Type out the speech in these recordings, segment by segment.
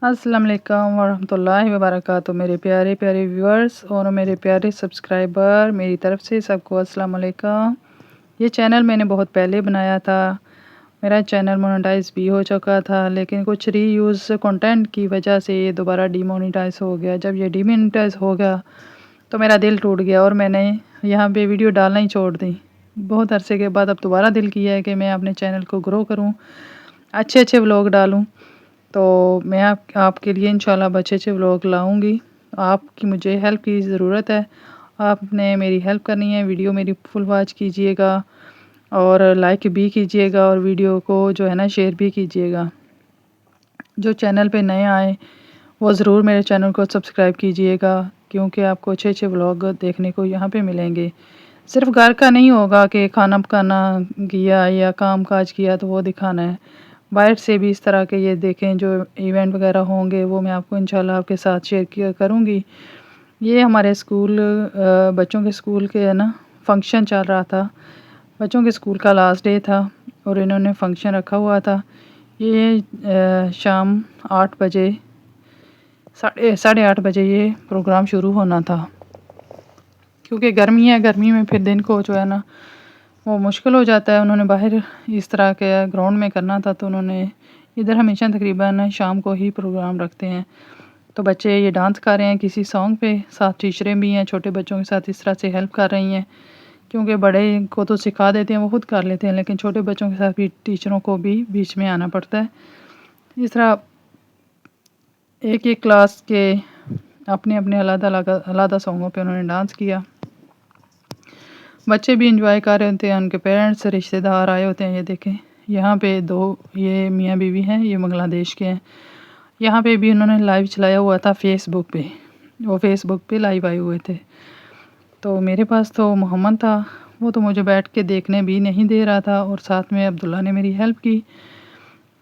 अस्सलाम वालेकुम वरहमतुल्लाहि वबरकातुहू मेरे प्यारे प्यारे व्यूअर्स और मेरे प्यारे सब्सक्राइबर, मेरी तरफ से सबको अस्सलाम वालेकुम। ये चैनल मैंने बहुत पहले बनाया था। मेरा चैनल मोनेटाइज भी हो चुका था, लेकिन कुछ रीयूज़ कंटेंट की वजह से ये दोबारा डीमोनेटाइज हो गया। जब ये डीमोनेटाइज हो गया तो मेरा दिल टूट गया और मैंने यहाँ पे वीडियो डालना ही छोड़ दी। बहुत अरसे के बाद अब दोबारा दिल किया है कि मैं अपने चैनल को ग्रो करूँ, अच्छे अच्छे व्लॉग डालूँ। तो मैं आपके लिए इंशाल्लाह अब अच्छे अच्छे व्लॉग लाऊंगी। आपकी मुझे हेल्प की ज़रूरत है, आपने मेरी हेल्प करनी है। वीडियो मेरी फुल वॉच कीजिएगा और लाइक भी कीजिएगा और वीडियो को जो है ना शेयर भी कीजिएगा। जो चैनल पे नए आए वो ज़रूर मेरे चैनल को सब्सक्राइब कीजिएगा, क्योंकि आपको अच्छे अच्छे व्लॉग देखने को यहाँ पे मिलेंगे। सिर्फ घर का नहीं होगा कि खाना पकाना किया या काम काज किया तो वो दिखाना है, बाहर से भी इस तरह के ये देखें जो इवेंट वगैरह होंगे वो मैं आपको इंशाल्लाह आपके साथ शेयर किया करूँगी। ये हमारे स्कूल बच्चों के स्कूल के है ना फंक्शन चल रहा था। बच्चों के स्कूल का लास्ट डे था और इन्होंने फंक्शन रखा हुआ था। ये शाम 8 बजे साढ़े 8 बजे ये प्रोग्राम शुरू होना था, क्योंकि गर्मी है, गर्मी में फिर दिन को जो है ना वो मुश्किल हो जाता है। उन्होंने बाहर इस तरह के ग्राउंड में करना था, तो उन्होंने इधर हमेशा तकरीबन शाम को ही प्रोग्राम रखते हैं। तो बच्चे ये डांस कर रहे हैं किसी सॉन्ग पे, साथ टीचरें भी हैं छोटे बच्चों के साथ इस तरह से हेल्प कर रही हैं, क्योंकि बड़े को तो सिखा देते हैं, वो खुद कर लेते हैं, लेकिन छोटे बच्चों के साथ भी टीचरों को भी बीच में आना पड़ता है। इस तरह एक एक क्लास के अपने अपने अलग सॉन्गों पे उन्होंने डांस किया। बच्चे भी इंजॉय कर रहे होते हैं, उनके पेरेंट्स रिश्तेदार आए होते हैं। ये देखें यहाँ पे दो ये मियाँ बीवी हैं, ये बांग्लादेश के हैं। यहाँ पे भी उन्होंने लाइव चलाया हुआ था फेसबुक पे, वो फेसबुक पे लाइव आए हुए थे। तो मेरे पास तो मोहम्मद था, वो तो मुझे बैठ के देखने भी नहीं दे रहा था, और साथ में अब्दुल्ला ने मेरी हेल्प की।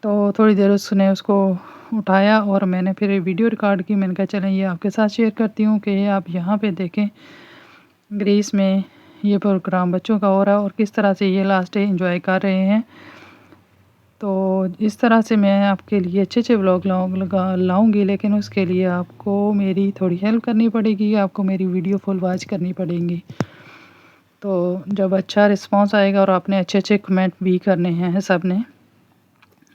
तो थोड़ी देर उसने उसको उठाया और मैंने फिर वीडियो रिकॉर्ड की। मैंने कहा चलें ये आपके साथ शेयर करती हूँ कि आप यहाँ पे देखें ग्रीस में ये प्रोग्राम बच्चों का हो रहा है और किस तरह से ये लास्ट डे एंजॉय कर रहे हैं। तो इस तरह से मैं आपके लिए अच्छे अच्छे व्लॉग लाऊंगी, लेकिन उसके लिए आपको मेरी थोड़ी हेल्प करनी पड़ेगी, आपको मेरी वीडियो फुल वॉच करनी पड़ेगी। तो जब अच्छा रिस्पांस आएगा, और आपने अच्छे अच्छे कमेंट भी करने हैं, सब ने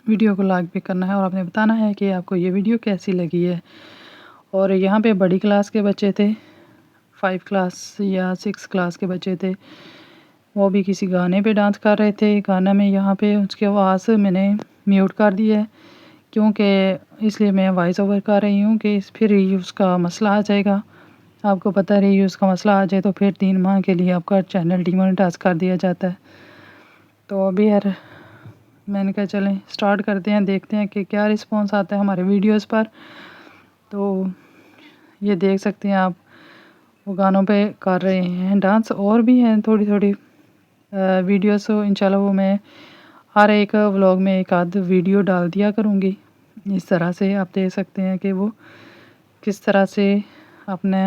वीडियो को लाइक भी करना है और आपने बताना है कि आपको ये वीडियो कैसी लगी है। और यहाँ पे बड़ी क्लास के बच्चे थे, 5 क्लास या 6 क्लास के बच्चे थे, वो भी किसी गाने पे डांस कर रहे थे। गाना में यहाँ पे उसकी आवाज़ मैंने म्यूट कर दी है, क्योंकि इसलिए मैं वॉइस ओवर कर रही हूँ कि फिर रीयूज़ का मसला आ जाएगा। आपको पता है रीयूज़ का मसला आ जाए तो फिर 3 माह के लिए आपका चैनल डिमोनेटाइज कर दिया जाता है। तो अभी यार मैंने कहा चलें स्टार्ट करते हैं, देखते हैं कि क्या रिस्पॉन्स आता है हमारे वीडियोज़ पर। तो ये देख सकते हैं आप, वो गानों पे कर रहे हैं डांस। और भी हैं थोड़ी थोड़ी वीडियोस, इंशाल्लाह वो मैं हर एक व्लॉग में एक आध वीडियो डाल दिया करूँगी। इस तरह से आप देख सकते हैं कि वो किस तरह से अपने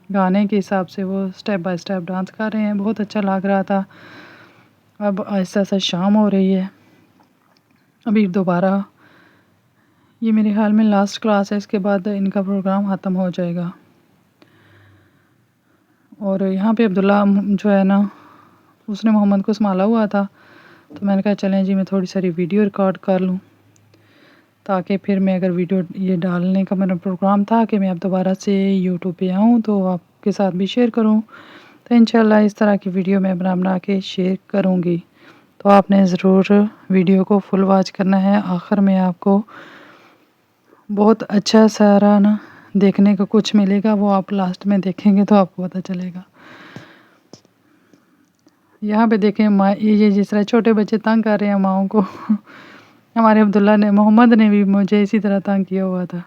गाने के हिसाब से वो स्टेप बाय स्टेप डांस कर रहे हैं। बहुत अच्छा लग रहा था। अब आहिस्ता आहिस्ता शाम हो रही है, अभी दोबारा ये मेरे ख्याल में लास्ट क्लास है, इसके बाद इनका प्रोग्राम ख़त्म हो जाएगा। और यहाँ पे अब्दुल्ला जो है ना, उसने मोहम्मद को संभाला हुआ था, तो मैंने कहा चलें जी मैं थोड़ी सारी वीडियो रिकॉर्ड कर लूँ, ताकि फिर मैं अगर वीडियो ये डालने का मेरा प्रोग्राम था कि मैं अब दोबारा से यूट्यूब पे आऊँ तो आपके साथ भी शेयर करूँ। तो इंशाल्लाह इस तरह की वीडियो मैं बना के शेयर करूँगी। तो आपने ज़रूर वीडियो को फुल वॉच करना है। आखिर में आपको बहुत अच्छा सारा ना देखने को कुछ मिलेगा, वो आप लास्ट में देखेंगे तो आपको पता चलेगा। यहाँ पे देखें माँ, ये जिस तरह छोटे बच्चे तंग कर रहे हैं माओं को हमारे अब्दुल्ला ने, मोहम्मद ने भी मुझे इसी तरह तंग किया हुआ था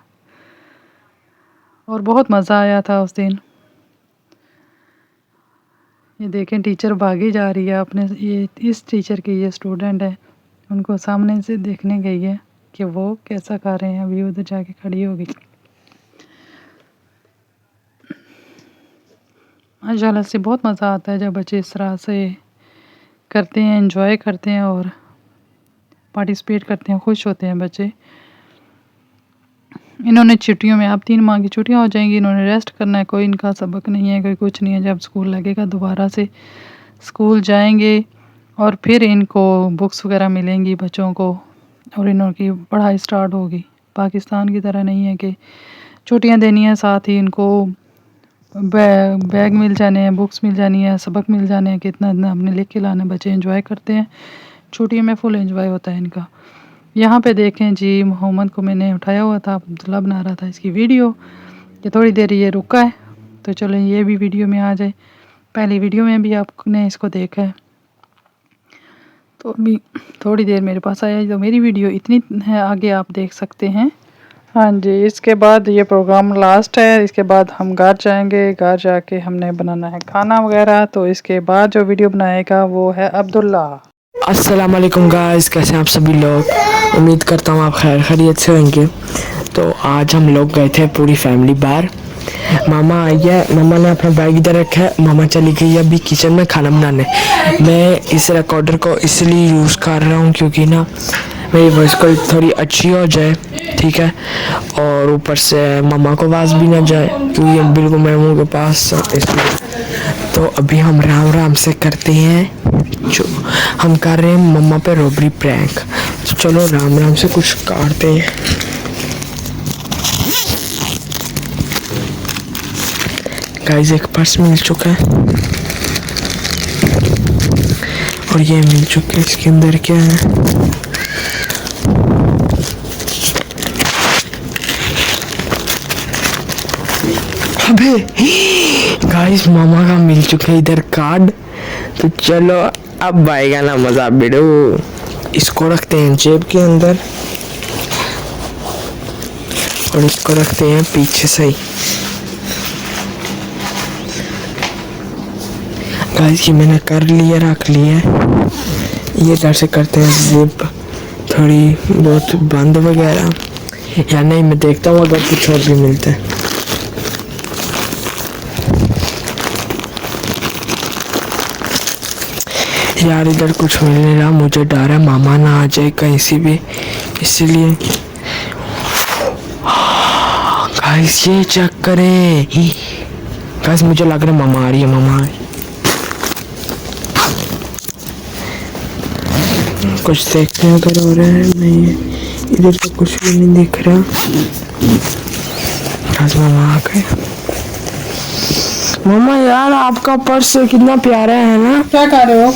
और बहुत मज़ा आया था उस दिन। ये देखें टीचर भागी जा रही है अपने, ये इस टीचर के ये स्टूडेंट है, उनको सामने से देखने गई है कि वो कैसा कर रहे हैं। अभी उधर जाके खड़ी हो गई। माशाल्लाह से बहुत मज़ा आता है जब बच्चे इस तरह से करते हैं, एंजॉय करते हैं और पार्टिसिपेट करते हैं, खुश होते हैं बच्चे। इन्होंने छुट्टियों में, अब 3 माह की छुट्टियां हो जाएंगी, इन्होंने रेस्ट करना है। कोई इनका सबक नहीं है, कोई कुछ नहीं है। जब स्कूल लगेगा दोबारा से स्कूल जाएंगे और फिर इनको बुक्स वगैरह मिलेंगी बच्चों को और इनकी पढ़ाई स्टार्ट होगी। पाकिस्तान की तरह नहीं है कि छुट्टियां देनी है साथ ही इनको बैग मिल जाने हैं, बुक्स मिल जानी है, सबक मिल जाने हैं कि इतना इतना हमने लिख के लाना है। बच्चे एंजॉय करते हैं छुट्टियों में, फुल एंजॉय होता है इनका। यहाँ पे देखें जी, मोहम्मद को मैंने उठाया हुआ था, अब्दुल्ला बना रहा था इसकी वीडियो, कि थोड़ी देर ये रुका है तो चलो ये भी वीडियो में आ जाए। पहली वीडियो में भी आपने इसको देखा है, तो अभी थोड़ी देर मेरे पास आया तो मेरी वीडियो इतनी है, आगे आप देख सकते हैं। हाँ जी, इसके बाद ये प्रोग्राम लास्ट है। इसके बाद हम घर जाएंगे, घर जाके हमने बनाना है खाना वगैरह। तो इसके बाद जो वीडियो बनाएगा वो है अब्दुल्ला। अस्सलाम वालेकुम गाइस, कैसे हैं आप सभी लोग। उम्मीद करता हूँ आप खैरियत से होंगे। तो आज हम लोग गए थे पूरी फैमिली बाहर। मामा आई है, मामा ने अपना बैग इधर रखा है, मामा चली गई है अभी किचन में खाना बनाने। मैं इस रिकॉर्डर को इसलिए यूज़ कर रहा हूँ क्योंकि ना मेरी वॉइस को थोड़ी अच्छी हो जाए, ठीक है, और ऊपर से मामा को आवाज़ भी ना जाए क्योंकि हम बिल्कुल मेरे मुँह के पास, इसलिए। तो अभी हम राम राम से करते हैं, जो हम कर रहे हैं मम्मा पे रॉबरी प्रैंक। तो चलो राम राम से कुछ काटते हैं। गाइस एक पर्स मिल चुका है और ये मिल चुका है, इसके अंदर क्या है। अबे गाइस मामा का मिल चुका है इधर कार्ड। तो चलो अब आएगा ना मजा बेड़ो। इसको रखते हैं जेब के अंदर और इसको रखते हैं पीछे से ही। गाइस ये मैंने कर लिया, रख लिया। ये कैसे करते हैं जिप थोड़ी बहुत बंद वगैरह, या नहीं मैं देखता हूँ अगर कुछ और भी मिलता है। यार इधर कुछ मिल नहीं रहा, मुझे डर है मामा ना आ जाए कहीं से भी, इसलिए। गाइस ये चेक करें, गाइस मुझे लग रहा है मामा आ रही है, मामा आ रही है। कुछ देखते हैं अगर हो रहा है, नहीं इधर तो कुछ भी नहीं दिख रहा। गाइस मामा आ गए। मामा यार आपका पर्स कितना प्यारा है ना। क्या कर रहे हो?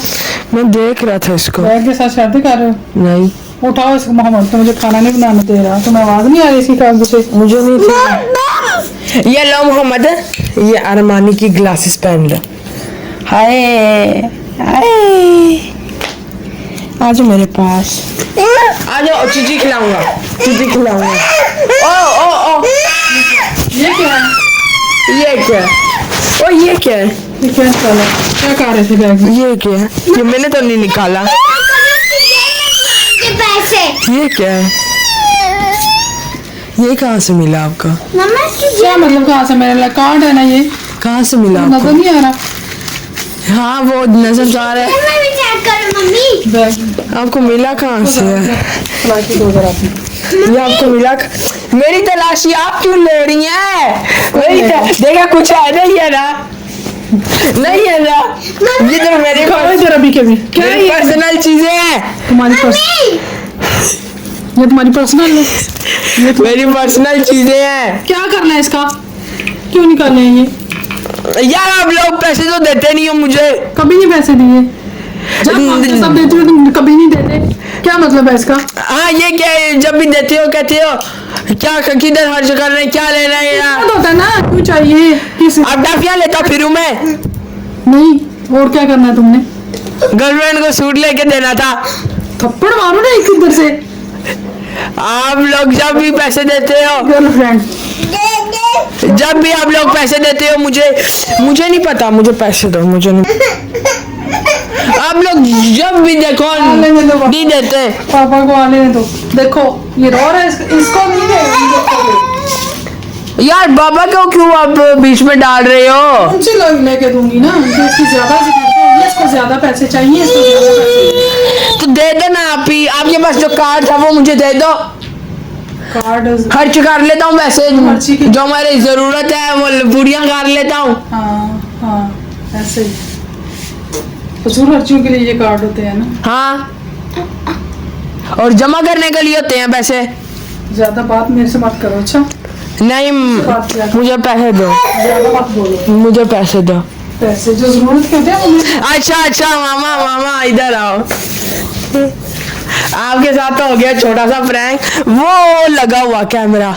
मैं देख रहा था इसको। बैग के साथ शादी कर रहे हो? नहीं उठाओ इसको। मोहम्मद तो मुझे खाना नहीं बनाने दे रहा, तुम्हें आवाज नहीं आ रही इसकी कागज से? मुझे नहीं थी। ये लो मोहम्मद, ये अरमानी की ग्लासेस पहन लो। हाय हाय आ जाओ मेरे पास, आ जाओ, चीजी खिलाऊंगा, चीजी खिलाऊंगा। ओ ओ ओ ये क्या है? ये क्या? ओ ये क्या है? ये क्या चला? क्या कर रहे थे बैग में? ये क्या है? ये मैंने तो नहीं निकाला। ये क्या है? ये कहाँ से मिला आपका? क्या मतलब कहाँ से? मेरा कार्ड है ना ये। कहाँ से मिला आपको? नजर नहीं आ रहा। हाँ वो नजर आ रहा है। बैग आपको मिला कहाँ से? ये आपको मिला? मेरी तलाशी आप क्यों ले रही हैं? देखा कुछ है नहीं है ना? नहीं है ना? ये तो मेरे अभी के भी क्या है? पर्सनल चीजें हैं। तुम्हारी ये तुम्हारी पर्सनल है? ये मेरी पर्सनल चीजें हैं। क्या करना है इसका? क्यों निकालना है ये? यार आप लोग पैसे तो देते नहीं हो मुझे। कभी नहीं पैसे दिए। जब मांगते सब देते हो, तुम कभी नहीं देते। क्या मतलब है इसका? हाँ ये क्या है, जब भी देते हो कहते हो क्या, किधर खर्च कर रहे हैं, क्या ले रहे हैं यार? होता है ना, क्यों चाहिए? किस अब डाफिया लेता फिर मैं नहीं। और क्या करना है तुमने? गर्लफ्रेंड को सूट लेके देना था। थप्पड़ मारो ना एक इधर से। आप लोग जब भी पैसे देते हो, गर्लफ्रेंड जब भी आप लोग पैसे देते हो मुझे नहीं पता, मुझे पैसे दो, मुझे नहीं। आप लोग जब भी देखो नहीं देते। पापा को आने दो। देखो ये रो रहा है, इसको नहीं दे। यार बाबा को क्यों आप बीच में डाल रहे हो? उनसे लेके दूंगी ना, इसकी ज्यादा इसको ज्यादा पैसे चाहिए, इसको ज्यादा पैसे। तो दे दो ना आप ही, आपके पास जो कार्ड था वो मुझे दे दो। कार्ड। खर्च कर लेता हूँ वैसे, खर्ची की- जो हमारी जरूरत है वो पूरियां कर लेता हूँ। हाँ हाँ ऐसे ही फजूल खर्चियों के लिए ये कार्ड होते हैं ना। हाँ, और जमा करने के लिए होते हैं पैसे। ज्यादा बात मेरे से मत करो, अच्छा? नहीं, मुझे पैसे दो, ज्यादा मत बोलो। मुझे पैसे दो। पैसे जो जरूरत के होते हैं उन्हें। अच्छा मामा, मामा इधर आओ। आपके साथ तो हो गया छोटा सा प्रैंक, वो लगा हुआ कैमरा।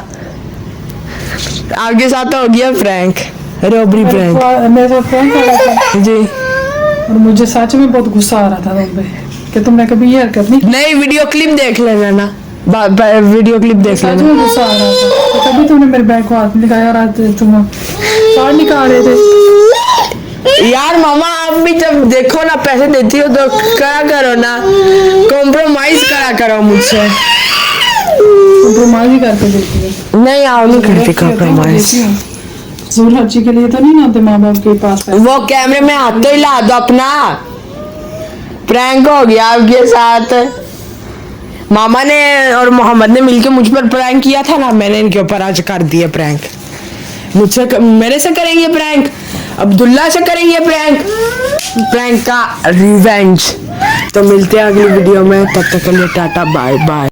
आपके साथ तो हो गया प्रैंक, रॉबरी प्रैंक। मेरे साथ प्रैंक कर रहा था जी, और मुझे सच में बहुत गुस्सा आ रहा था तुम पे कि तुमने कभी ये हरकत नहीं। नहीं, वीडियो क्लिप देख लेना ना, वीडियो क्लिप देख सच लेना। में गुस्सा आ रहा था तो कभी तुमने मेरे बैग को हाथ में लगाया और आज तुम कार्ड निकाल रहे थे। यार मामा, आप भी जब देखो ना पैसे देती हो तो करा करो ना, कॉम्प्रोमाइज करा करो मुझसे। कॉम्प्रोमाइज ही करके देती है। नहीं, आप नहीं करती कॉम्प्रोमाइज। जरूर हर चीज के लिए तो नहीं आते माँ बाप के पास पैसे। वो कैमरे में हाथ तो हिला दो अपना। प्रैंक हो गया आपके साथ। मामा ने और मोहम्मद ने मिलकर मुझ पर प्रैंक किया था ना, मैंने इनके ऊपर आज कर दिया प्रैंक। मेरे से करेंगे प्रैंक, अब्दुल्ला से करेंगे प्रैंक, प्रैंक का रिवेंज। तो मिलते हैं अगली वीडियो में, तब तक के लिए टाटा बाय बाय।